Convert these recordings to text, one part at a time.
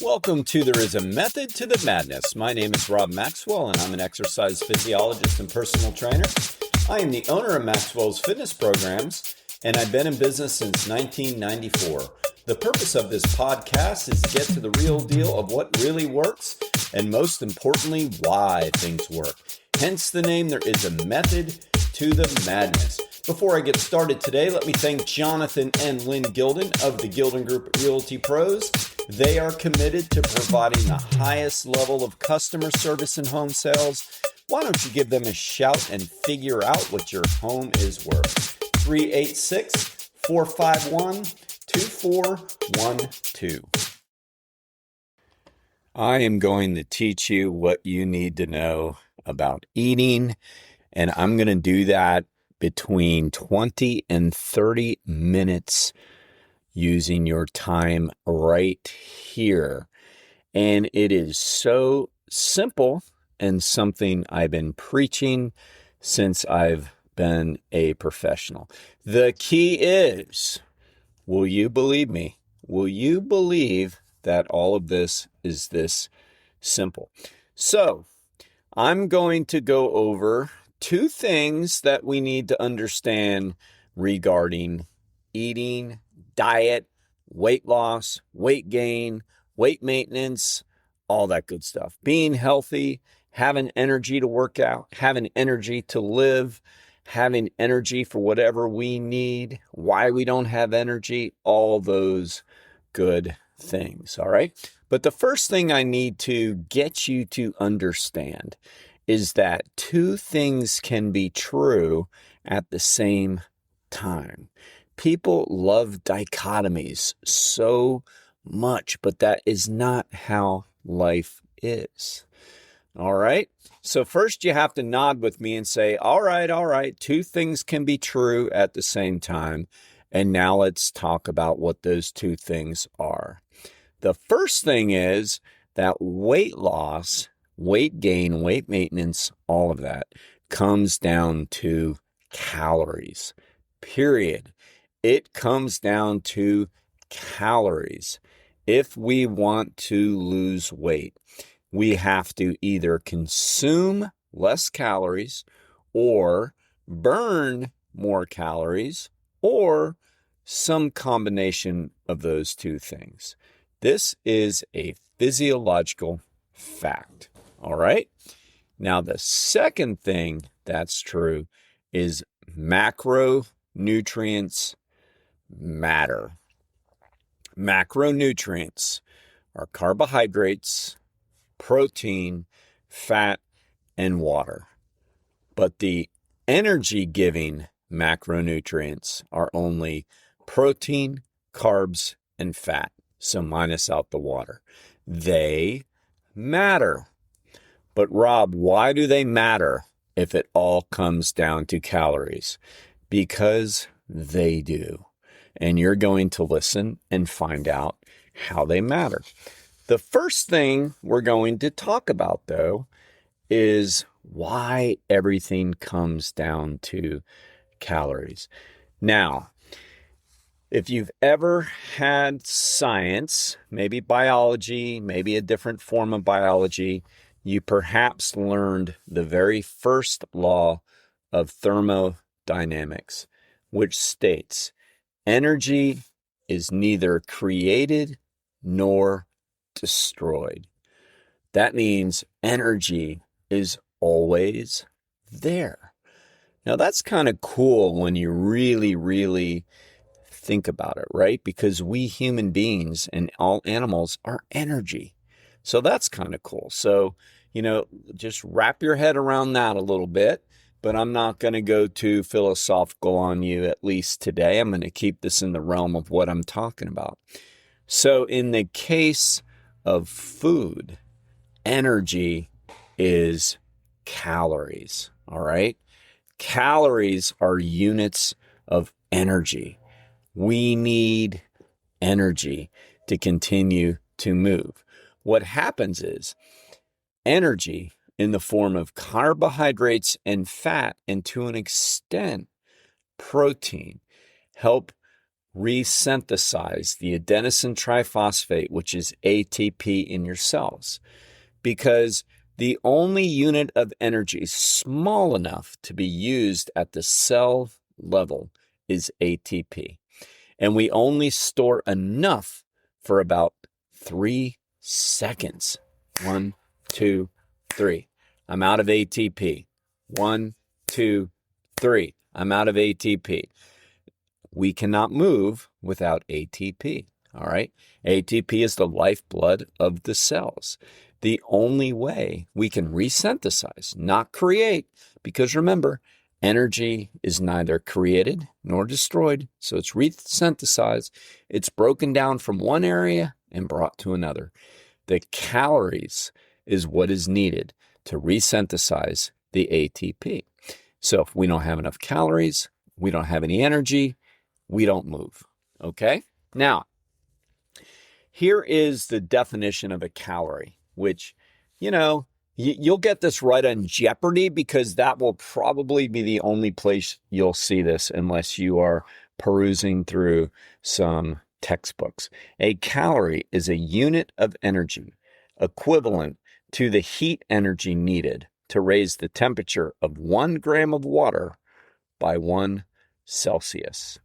Welcome to There Is a Method to the Madness. My name is Rob Maxwell, and I'm an exercise physiologist and personal trainer. I am the owner of Maxwell's fitness programs, and I've been in business since 1994. The purpose of this podcast is to get to the real deal of what really works, and most importantly, why things work. Hence the name, There Is a Method to the Madness. Before I get started today, let me thank Jonathan and Lynn Gilden of the Gilden Group Realty Pros. They are committed to providing the highest level of customer service in home sales. Why don't you give them a shout and figure out what your home is worth? 386-451-2412. I am going to teach you what you need to know about eating, and I'm going to do that between 20 and 30 minutes using your time right here. And it is so simple and something I've been preaching since I've been a professional. The key is, will you believe me? Will you believe that all of this is this simple? So I'm going to go over two things that we need to understand regarding eating, diet, weight loss, weight gain, weight maintenance, all that good stuff. Being healthy, having energy to work out, having energy to live, having energy for whatever we need, why we don't have energy, all those good things, all right? But the first thing I need to get you to understand is that two things can be true at the same time. People love dichotomies so much, but that is not how life is. All right? So first you have to nod with me and say, all right, two things can be true at the same time. And now let's talk about what those two things are. The first thing is that weight loss, weight gain, weight maintenance, all of that comes down to calories, period. It comes down to calories. If we want to lose weight, we have to either consume less calories or burn more calories or some combination of those two things. This is a physiological fact. All right. Now, the second thing that's true is macronutrients matter. Macronutrients are carbohydrates, protein, fat, and water. But the energy-giving macronutrients are only protein, carbs, and fat. So minus out the water. They matter. But Rob, why do they matter if it all comes down to calories? Because they do. And you're going to listen and find out how they matter. The first thing we're going to talk about, though, is why everything comes down to calories. Now, if you've ever had science, maybe biology, maybe a different form of biology, you perhaps learned the very first law of thermodynamics, which states energy is neither created nor destroyed. That means energy is always there. Now, that's kind of cool when you really think about it, right? Because we human beings and all animals are energy. So that's kind of cool. So, just wrap your head around that a little bit, but I'm not going to go too philosophical on you, at least today. I'm going to keep this in the realm of what I'm talking about. So in the case of food, energy is calories, all right? Calories are units of energy. We need energy to continue to move. What happens is energy in the form of carbohydrates and fat, and to an extent, protein, help resynthesize the adenosine triphosphate, which is ATP, in your cells, because the only unit of energy small enough to be used at the cell level is ATP. And we only store enough for about 3 seconds. 1, 2, 3. I'm out of ATP. 1, 2, 3. I'm out of ATP. We cannot move without ATP. All right. ATP is the lifeblood of the cells. The only way we can resynthesize, not create, because remember, energy is neither created nor destroyed. So it's resynthesized. It's broken down from one area and brought to another. The calories is what is needed to resynthesize the ATP. So if we don't have enough calories, we don't have any energy, we don't move. Okay? Now, here is the definition of a calorie, which, you'll get this right on Jeopardy, because that will probably be the only place you'll see this unless you are perusing through some textbooks. A calorie is a unit of energy equivalent to the heat energy needed to raise the temperature of 1 gram of water by 1 Celsius.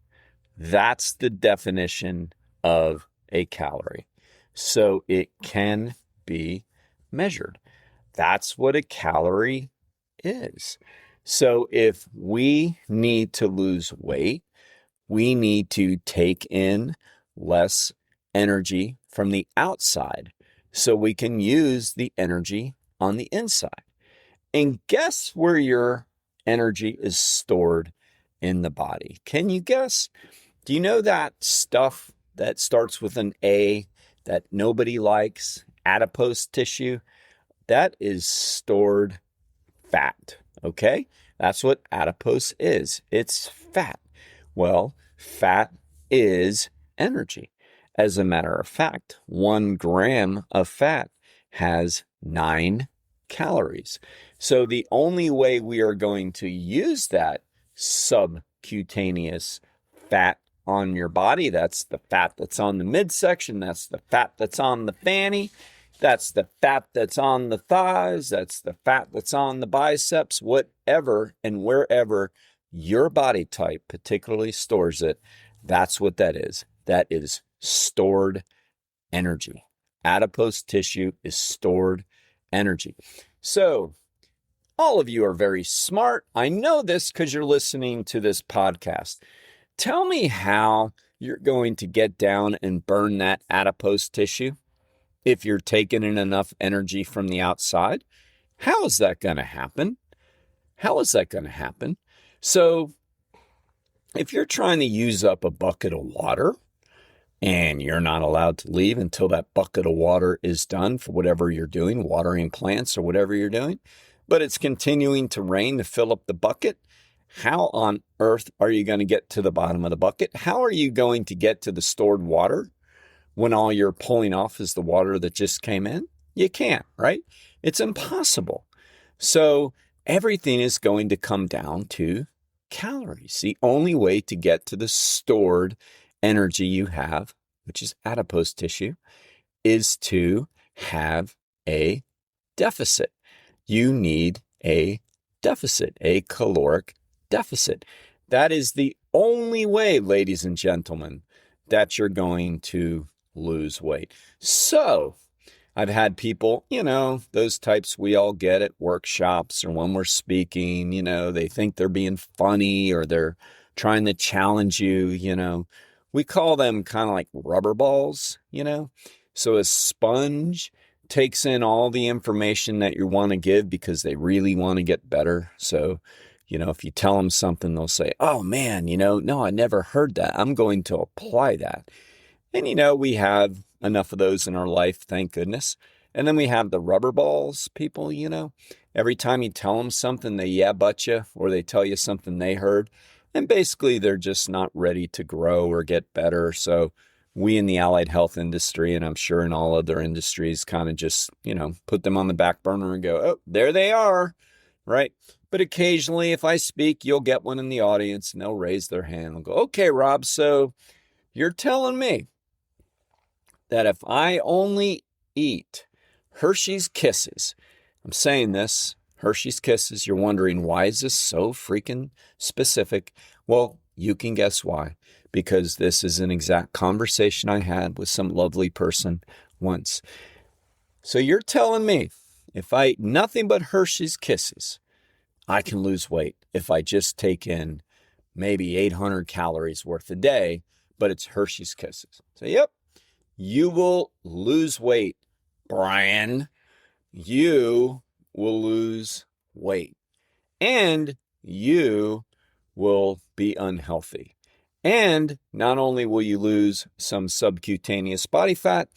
That's the definition of a calorie. So it can be measured. That's what a calorie is. So if we need to lose weight, we need to take in less energy from the outside so we can use the energy on the inside. And guess where your energy is stored in the body? Can you guess? Do you know that stuff that starts with an A that nobody likes, adipose tissue? That is stored fat, okay? That's what adipose is. It's fat. Well, fat is energy. As a matter of fact, 1 gram of fat has 9 calories. So the only way we are going to use that subcutaneous fat on your body, that's the fat that's on the midsection, that's the fat that's on the fanny, that's the fat that's on the thighs, that's the fat that's on the biceps, whatever and wherever your body type particularly stores it, that's what that is. That is stored energy. Adipose tissue is stored energy. So, all of you are very smart. I know this because you're listening to this podcast. Tell me how you're going to get down and burn that adipose tissue if you're taking in enough energy from the outside. How is that going to happen? How is that going to happen? So, if you're trying to use up a bucket of water and you're not allowed to leave until that bucket of water is done for whatever you're doing, watering plants or whatever you're doing, but it's continuing to rain to fill up the bucket, how on earth are you going to get to the bottom of the bucket? How are you going to get to the stored water when all you're pulling off is the water that just came in? You can't, right? It's impossible. So everything is going to come down to calories. The only way to get to the stored energy you have, which is adipose tissue, is to have a deficit. You need a deficit, a caloric deficit. That is the only way, ladies and gentlemen, that you're going to lose weight. So I've had people, those types we all get at workshops or when we're speaking, they think they're being funny or they're trying to challenge you, We call them kind of like rubber balls, So a sponge takes in all the information that you want to give because they really want to get better. So, if you tell them something, they'll say, oh man, no, I never heard that. I'm going to apply that. And, we have enough of those in our life, thank goodness. And then we have the rubber balls people, every time you tell them something, they yeah but you, or they tell you something they heard. And basically, they're just not ready to grow or get better. So we in the allied health industry, and I'm sure in all other industries, kind of just, put them on the back burner and go, oh, there they are, right? But occasionally, if I speak, you'll get one in the audience, and they'll raise their hand and go, okay, Rob, so you're telling me that if I only eat Hershey's Kisses, I'm saying this, Hershey's Kisses, you're wondering, why is this so freaking specific? Well, you can guess why. Because this is an exact conversation I had with some lovely person once. So you're telling me if I eat nothing but Hershey's Kisses, I can lose weight if I just take in maybe 800 calories worth a day, but it's Hershey's Kisses. So, yep, you will lose weight, Brian. You will lose weight. And you will be unhealthy. And not only will you lose some subcutaneous body fat,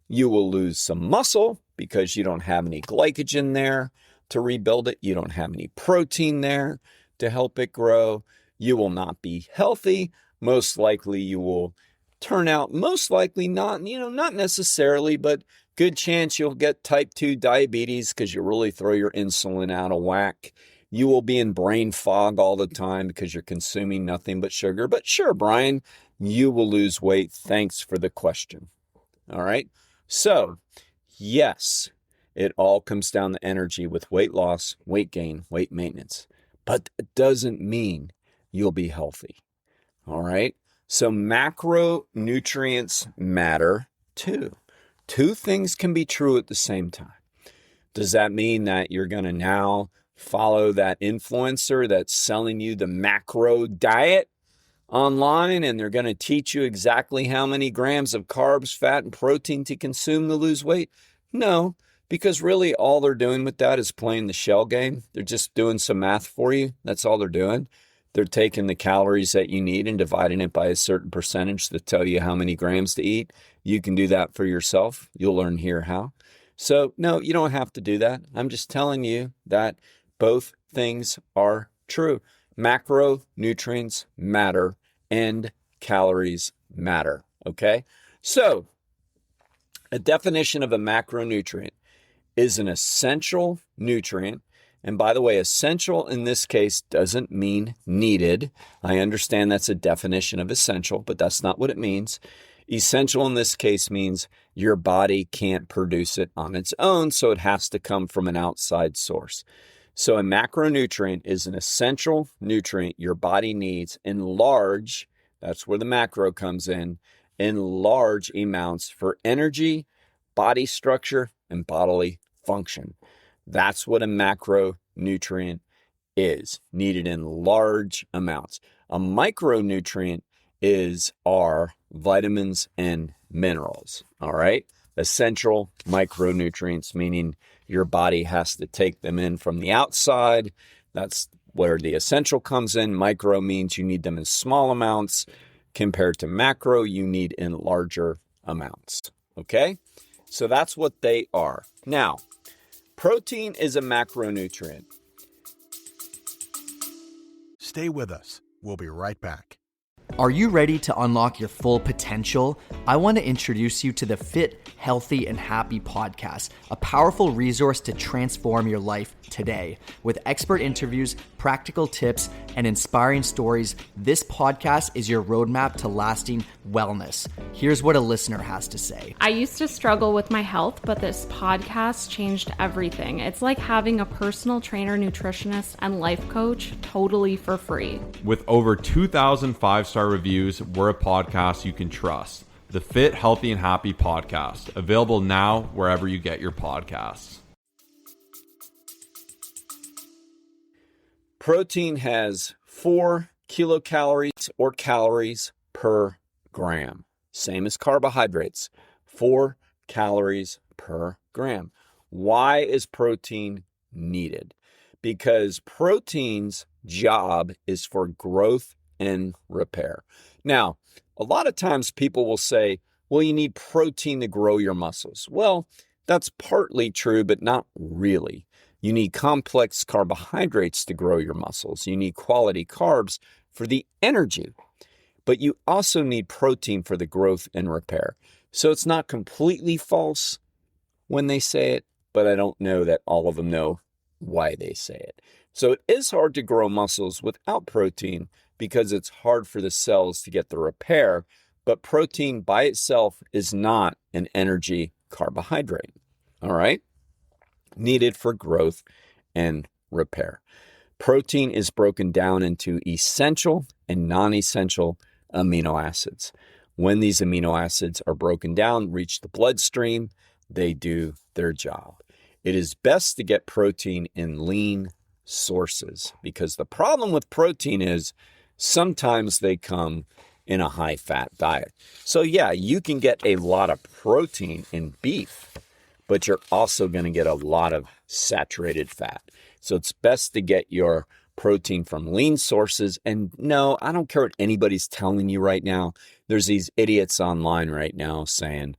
you will lose some muscle because you don't have any glycogen there to rebuild it. You don't have any protein there to help it grow. You will not be healthy. Most likely you will turn out, most likely not necessarily, but good chance you'll get type 2 diabetes because you really throw your insulin out of whack. You will be in brain fog all the time because you're consuming nothing but sugar. But sure, Brian, you will lose weight. Thanks for the question. All right. So, yes, it all comes down to energy with weight loss, weight gain, weight maintenance. But it doesn't mean you'll be healthy. All right. So macronutrients matter too. Two things can be true at the same time. Does that mean that you're going to now follow that influencer that's selling you the macro diet online and they're going to teach you exactly how many grams of carbs, fat, and protein to consume to lose weight? No, because really all they're doing with that is playing the shell game. They're just doing some math for you. That's all they're doing. They're taking the calories that you need and dividing it by a certain percentage to tell you how many grams to eat. You can do that for yourself. You'll learn here how. So no, you don't have to do that. I'm just telling you that both things are true. Macronutrients matter and calories matter. Okay? So a definition of a macronutrient is an essential nutrient. And by the way, essential in this case doesn't mean needed. I understand that's a definition of essential, but that's not what it means. Essential in this case means your body can't produce it on its own, so it has to come from an outside source. So a macronutrient is an essential nutrient your body needs in large, that's where the macro comes in large amounts for energy, body structure, and bodily function. That's what a macronutrient is, needed in large amounts. A micronutrient is our vitamins and minerals, all right? Essential micronutrients, meaning your body has to take them in from the outside. That's where the essential comes in. Micro means you need them in small amounts. Compared to macro, you need in larger amounts, okay? So that's what they are. Now, protein is a macronutrient. Stay with us. We'll be right back. Are you ready to unlock your full potential? I want to introduce you to the Fit, Healthy, and Happy podcast, a powerful resource to transform your life today. With expert interviews, practical tips, and inspiring stories, this podcast is your roadmap to lasting wellness. Here's what a listener has to say. I used to struggle with my health, but this podcast changed everything. It's like having a personal trainer, nutritionist, and life coach totally for free. With over 2,000 5-star reviews, we're a podcast you can trust. The Fit, Healthy, and Happy podcast, available now wherever you get your podcasts. Protein has 4 kilocalories or calories per gram. Same as carbohydrates, 4 calories per gram. Why is protein needed? Because protein's job is for growth and repair. Now, a lot of times people will say, well, you need protein to grow your muscles. Well, that's partly true, but not really. You need complex carbohydrates to grow your muscles. You need quality carbs for the energy, but you also need protein for the growth and repair. So it's not completely false when they say it, but I don't know that all of them know why they say it. So it is hard to grow muscles without protein because it's hard for the cells to get the repair But protein by itself is not an energy carbohydrate, all right? Needed for growth and repair. Protein is broken down into essential and non-essential amino acids. When these amino acids are broken down, reach the bloodstream, they do their job. It is best to get protein in lean sources because the problem with protein is sometimes they come in a high-fat diet. So yeah, you can get a lot of protein in beef, but you're also going to get a lot of saturated fat. So it's best to get your protein from lean sources. And no, I don't care what anybody's telling you right now. There's these idiots online right now saying,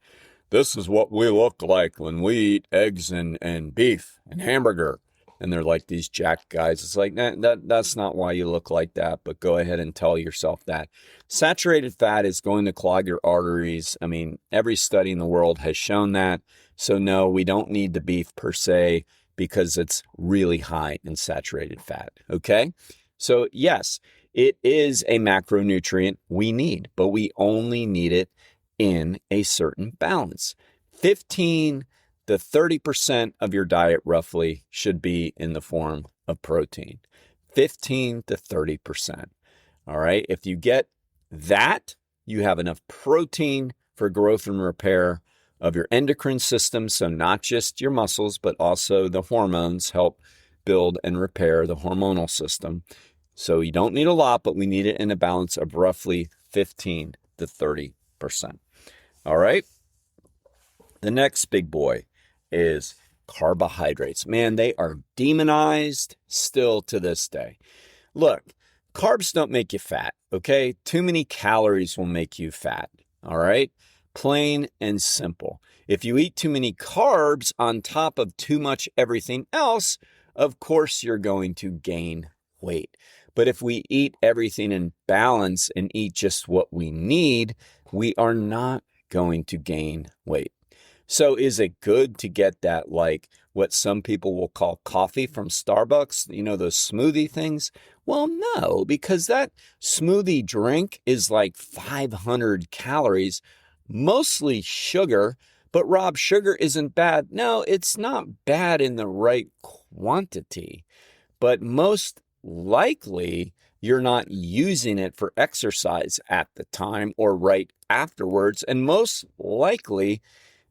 this is what we look like when we eat eggs and beef and hamburger. And they're like these jacked guys. It's like, that's not why you look like that, but go ahead and tell yourself that. Saturated fat is going to clog your arteries. I mean, every study in the world has shown that. So no, we don't need the beef per se because it's really high in saturated fat, okay? So yes, it is a macronutrient we need, but we only need it in a certain balance. 15 to 30% of your diet roughly should be in the form of protein. 15 to 30%. All right. If you get that, you have enough protein for growth and repair of your endocrine system. So not just your muscles, but also the hormones help build and repair the hormonal system. So you don't need a lot, but we need it in a balance of roughly 15 to 30%. All right. The next big boy is carbohydrates. Man, they are demonized still to this day. Look, carbs don't make you fat, okay? Too many calories will make you fat, all right? Plain and simple. If you eat too many carbs on top of too much everything else, of course you're going to gain weight. But if we eat everything in balance and eat just what we need, we are not going to gain weight. So is it good to get that, like what some people will call coffee from Starbucks, you know, those smoothie things? Well, no, because that smoothie drink is like 500 calories, mostly sugar. But Rob, sugar isn't bad. No, it's not bad in the right quantity, but most likely you're not using it for exercise at the time or right afterwards. And most likely,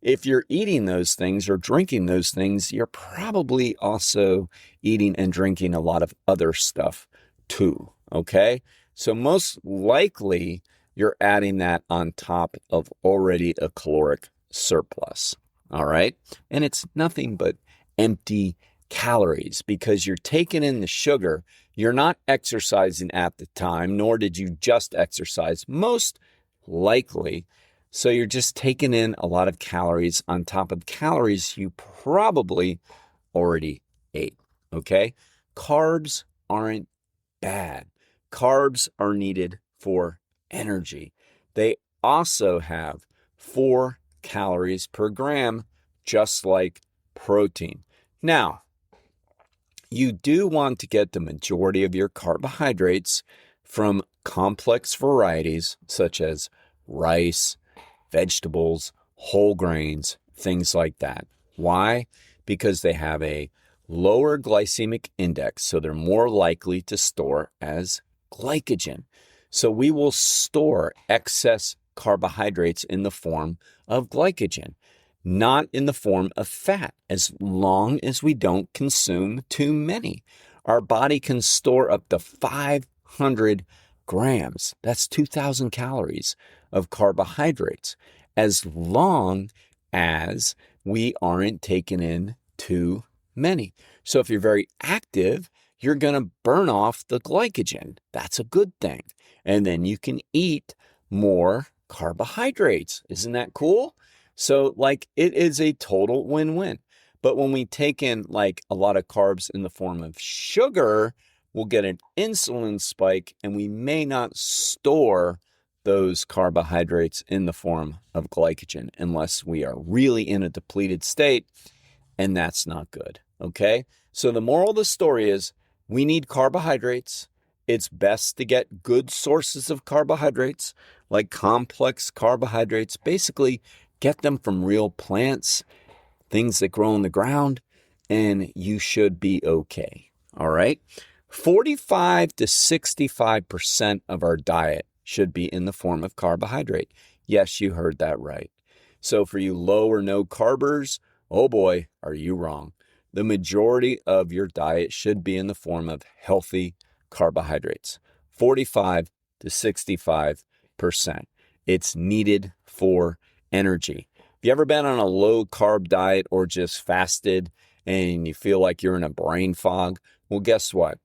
if you're eating those things or drinking those things, you're probably also eating and drinking a lot of other stuff too, okay? So most likely, you're adding that on top of already a caloric surplus, all right? And it's nothing but empty calories because you're taking in the sugar. You're not exercising at the time, nor did you just exercise, most likely. So you're just taking in a lot of calories on top of calories you probably already ate, okay? Carbs aren't bad. Carbs are needed for energy. They also have 4 calories per gram, just like protein. Now, you do want to get the majority of your carbohydrates from complex varieties such as rice, vegetables, whole grains, things like that. Why? Because they have a lower glycemic index, so they're more likely to store as glycogen. So we will store excess carbohydrates in the form of glycogen, not in the form of fat, as long as we don't consume too many. Our body can store up to 500 grams. That's 2,000 calories of carbohydrates, as long as we aren't taking in too many. So if you're very active, you're going to burn off the glycogen. That's a good thing. And then you can eat more carbohydrates. Isn't that cool? So like it is a total win-win. But when we take in like a lot of carbs in the form of sugar, we'll get an insulin spike and we may not store those carbohydrates in the form of glycogen unless we are really in a depleted state, and that's not good, okay? So the moral of the story is we need carbohydrates it's best to get good sources of carbohydrates, like complex carbohydrates. Basically, get them from real plants, things that grow in the ground, and you should be okay. All right. 45 to 65% of our diet should be in the form of carbohydrate. Yes, you heard that right. So for you low or no carbers, oh boy, are you wrong. The majority of your diet should be in the form of healthy carbohydrates, 45 to 65%. It's needed for energy. Have you ever been on a low carb diet or just fasted and you feel like you're in a brain fog? Well, guess what?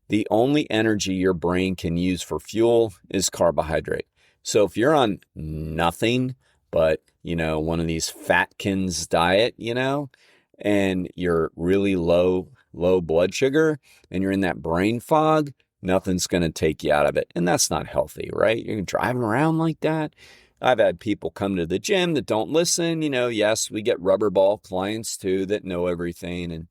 The only energy your brain can use for fuel is carbohydrate. So if you're on nothing but, one of these Fatkins diet, and you're really low blood sugar and you're in that brain fog, nothing's going to take you out of it. And that's not healthy, right? You're driving around like that. I've had people come to the gym that don't listen. Yes, we get rubber ball clients too that know everything. And,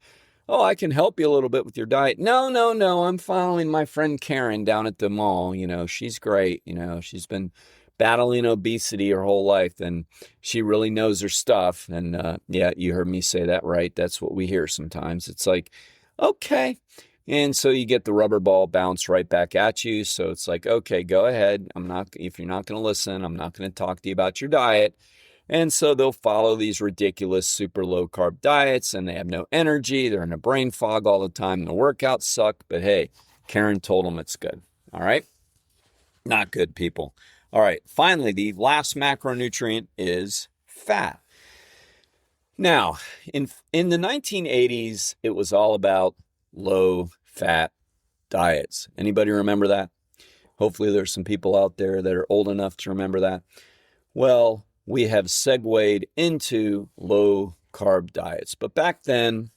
oh, I can help you a little bit with your diet. No. I'm following my friend Karen down at the mall. She's great. She's been battling obesity her whole life and she really knows her stuff. And yeah, you heard me say that right. That's what we hear sometimes. It's like, okay. And so you get the rubber ball bounce right back at you. So it's like, okay, go ahead. If you're not going to listen, I'm not going to talk to you about your diet. And so they'll follow these ridiculous super low carb diets and they have no energy. They're in a brain fog all the time. The workouts suck, but hey, Karen told them it's good. All right. Not good, people. All right. Finally, the last macronutrient is fat. Now, in the 1980s, it was all about low fat diets. Anybody remember that? Hopefully there's some people out there that are old enough to remember that. Well, we have segued into low carb diets, but back then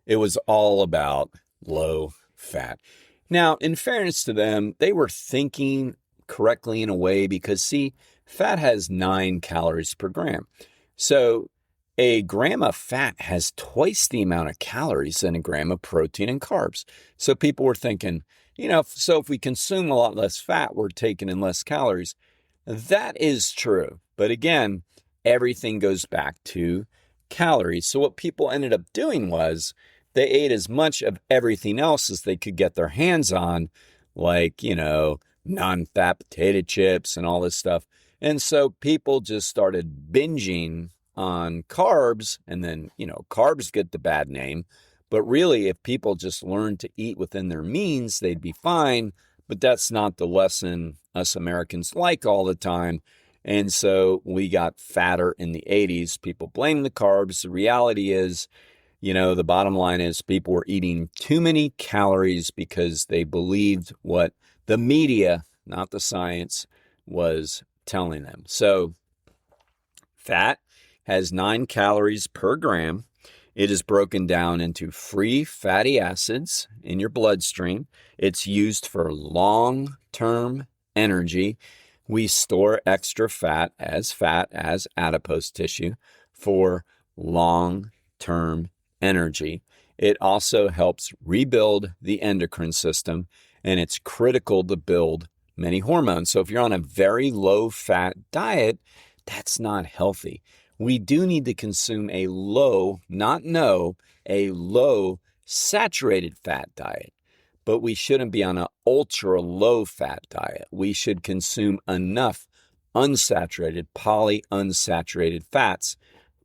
it was all about low fat. Now, in fairness to them, they were thinking correctly in a way because, see, fat has 9 calories per gram. So a gram of fat has twice the amount of calories than a gram of protein and carbs. So people were thinking, so if we consume a lot less fat, we're taking in less calories. That is true. But again, everything goes back to calories. So what people ended up doing was they ate as much of everything else as they could get their hands on, like, non-fat potato chips and all this stuff. And so people just started binging on carbs, and then, carbs get the bad name. But really, if people just learned to eat within their means, they'd be fine. But that's not the lesson us Americans like all the time. And so we got fatter in the 80s. People blame the carbs. The reality is, the bottom line is people were eating too many calories because they believed what the media, not the science, was telling them. So fat has 9 calories per gram. It is broken down into free fatty acids in your bloodstream. It's used for long-term energy. We store extra fat as adipose tissue for long-term energy. It also helps rebuild the endocrine system, and it's critical to build many hormones. So if you're on a very low-fat diet, that's not healthy. We do need to consume a low saturated fat diet, but we shouldn't be on an ultra low fat diet. We should consume enough unsaturated, polyunsaturated fats.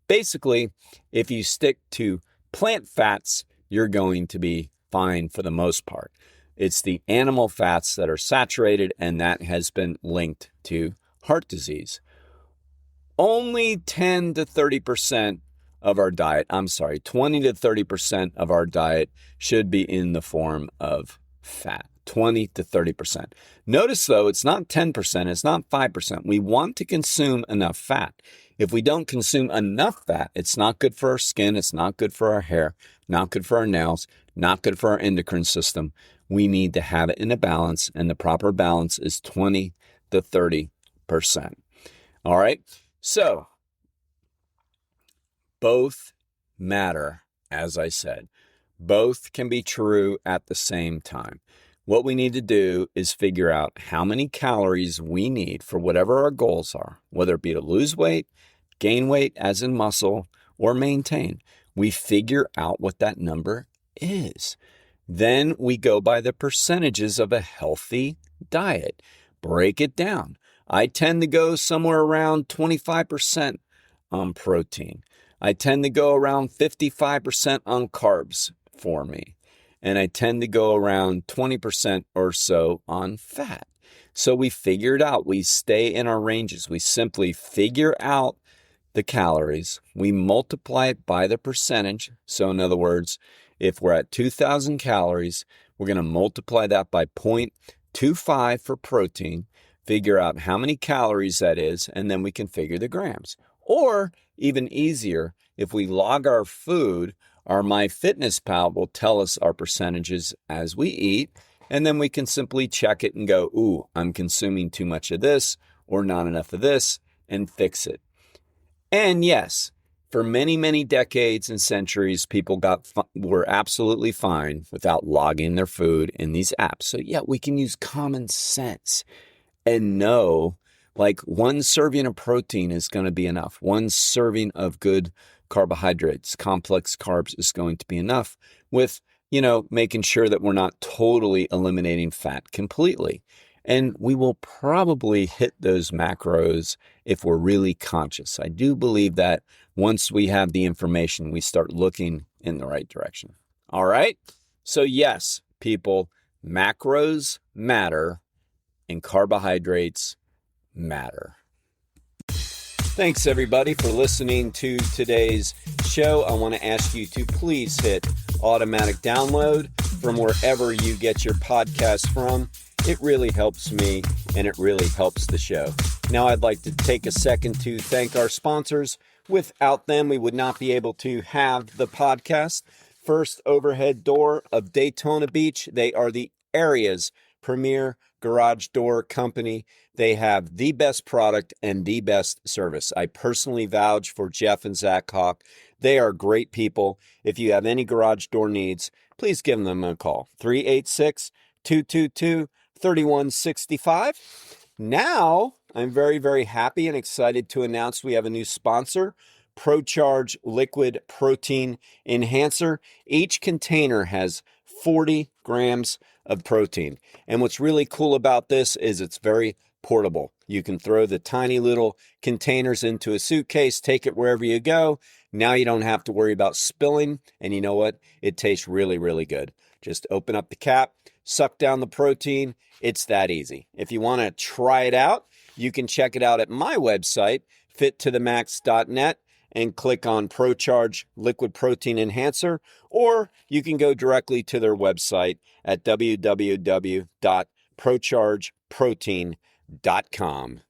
Basically, if you stick to plant fats, you're going to be fine for the most part. It's the animal fats that are saturated, and that has been linked to heart disease. Only 10 to 30% of our diet, 20 to 30% of our diet should be in the form of fat. 20 to 30%. Notice though, it's not 10%, it's not 5%. We want to consume enough fat. If we don't consume enough fat, it's not good for our skin, it's not good for our hair, not good for our nails, not good for our endocrine system. We need to have it in a balance, and the proper balance is 20 to 30%. All right? So, both matter, as I said. Both can be true at the same time. what we need to do is figure out how many calories we need for whatever our goals are, whether it be to lose weight, gain weight as in muscle, or maintain. We figure out what that number is. Then we go by the percentages of a healthy diet. Break it down. I tend to go somewhere around 25% on protein. I tend to go around 55% on carbs for me. And I tend to go around 20% or so on fat. So we figure it out. We stay in our ranges. We simply figure out the calories. We multiply it by the percentage. So in other words, if we're at 2,000 calories, we're going to multiply that by 0.25 for protein, figure out how many calories that is, and then we can figure the grams. Or even easier, if we log our food, our MyFitnessPal will tell us our percentages as we eat, and then we can simply check it and go, ooh, I'm consuming too much of this or not enough of this, and fix it. And yes, for many, many decades and centuries, people were absolutely fine without logging their food in these apps. So yeah, we can use common sense and know like one serving of protein is going to be enough. One serving of good carbohydrates, complex carbs is going to be enough with, making sure that we're not totally eliminating fat completely. And we will probably hit those macros if we're really conscious. I do believe that once we have the information, we start looking in the right direction. All right. So yes, people, macros matter and carbohydrates matter. Thanks everybody for listening to today's show. I want to ask you to please hit automatic download from wherever you get your podcast from. It really helps me and it really helps the show. Now I'd like to take a second to thank our sponsors. Without them, we would not be able to have the podcast. First Overhead Door of Daytona Beach. They are the area's premier garage door company. They have the best product and the best service. I personally vouch for Jeff and Zach Hawk. They are great people. If you have any garage door needs, please give them a call. 386-222-3165. Now, I'm very, very happy and excited to announce we have a new sponsor, ProCharge Liquid Protein Enhancer. Each container has 40 grams of protein. And what's really cool about this is it's very portable. You can throw the tiny little containers into a suitcase, take it wherever you go. Now you don't have to worry about spilling. And you know what? It tastes really, really good. Just open up the cap, suck down the protein. It's that easy. If you want to try it out, you can check it out at my website, fittothemax.net, and click on ProCharge Liquid Protein Enhancer, or you can go directly to their website at www.prochargeprotein.com.